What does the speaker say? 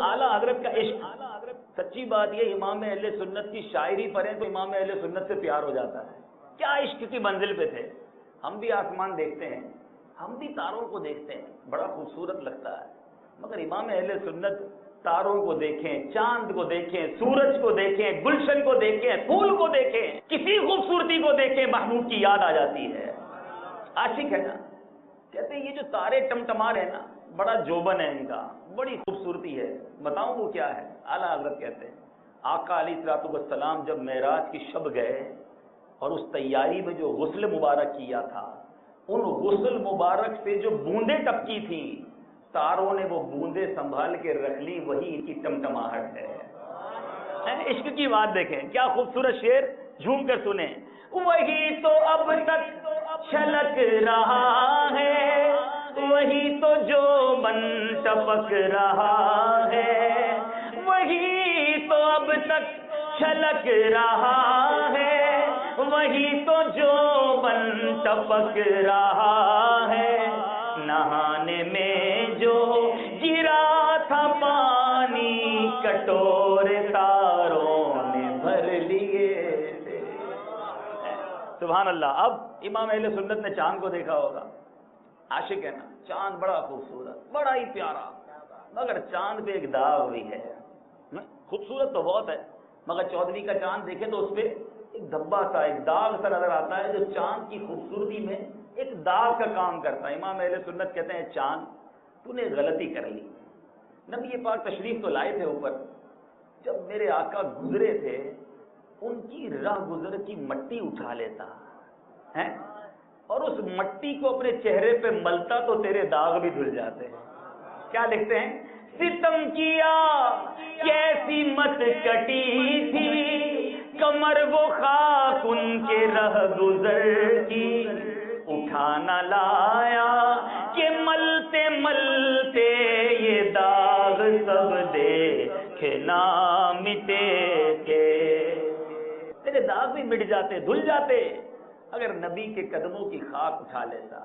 اعلیٰ حضرت کا عشق. سچی بات یہ امام اہل سنت کی شاعری پڑھیں تو امام اہل سنت سے پیار ہو جاتا ہے. کیا عشق کی منزل پہ تھے. ہم بھی آسمان دیکھتے ہیں, ہم بھی تاروں کو دیکھتے ہیں, بڑا خوبصورت لگتا ہے, مگر امام اہل سنت تاروں کو دیکھیں, چاند کو دیکھیں, سورج کو دیکھیں, گلشن کو دیکھیں, پھول کو دیکھیں, کسی خوبصورتی کو دیکھیں, محبوب کی یاد آ جاتی ہے. عاشق ہے نا. کہتے ہیں یہ جو تارے ٹمٹما رہے ہیں نا, بڑا جوبن ہے ان کا, بڑی خوبصورتی ہے. بتاؤں وہ کیا ہے. اعلیٰ حضرت کہتے ہیں آقا علیہ الصلوۃ والسلام جب معراج کی شب گئے اور اس تیاری میں جو غسل مبارک کیا تھا, ان غسل مبارک سے جو بوندیں ٹپکی تھیں, تاروں نے وہ بوندیں سنبھال کے رکھ لی, وہی ان کی ٹمٹماہٹ ہے. عشق کی بات دیکھیں, کیا خوبصورت شعر, جھوم کر سنیں. وہی تو اب تک چھلک رہا ہے, وہی تو جو بن ٹپک رہا ہے, وہی تو اب تک چھلک رہا ہے, وہی تو جو بن ٹپک رہا ہے. نہانے میں جو گرا تھا پانی, کٹورے تاروں نے بھر لیے تھے. سبحان اللہ. اب امام اہل سنت نے چاند کو دیکھا ہوگا. عاشق ہے نا. چاند بڑا خوبصورت, بڑا ہی پیارا, مگر چاند پہ ایک داغ بھی ہے. خوبصورت تو بہت ہے, مگر چودھری کا چاند دیکھیں تو اس پہ ایک دھبا سا, ایک داغ سا نظر آتا ہے, جو چاند کی خوبصورتی میں ایک داغ کا کام کرتا ہے. امام اہل سنت کہتے ہیں چاند تو نے غلطی کر لی. نبی پاک تشریف تو لائے تھے اوپر, جب میرے آقا گزرے تھے ان کی راہ گزر کی مٹی اٹھا لیتا ہے اور اس مٹی کو اپنے چہرے پہ ملتا تو تیرے داغ بھی دھل جاتے ہیں. کیا لکھتے ہیں, ستم کیا کیسی مت کٹی تھی, کمر وہ خاک ان کے رہ گزر کی, اٹھا نہ لایا کہ ملتے ملتے یہ داغ سب دیکھ نہ مٹے تھے. تیرے داغ بھی مٹ جاتے, دھل جاتے, اگر نبی کے قدموں کی خاک اٹھا لیتا.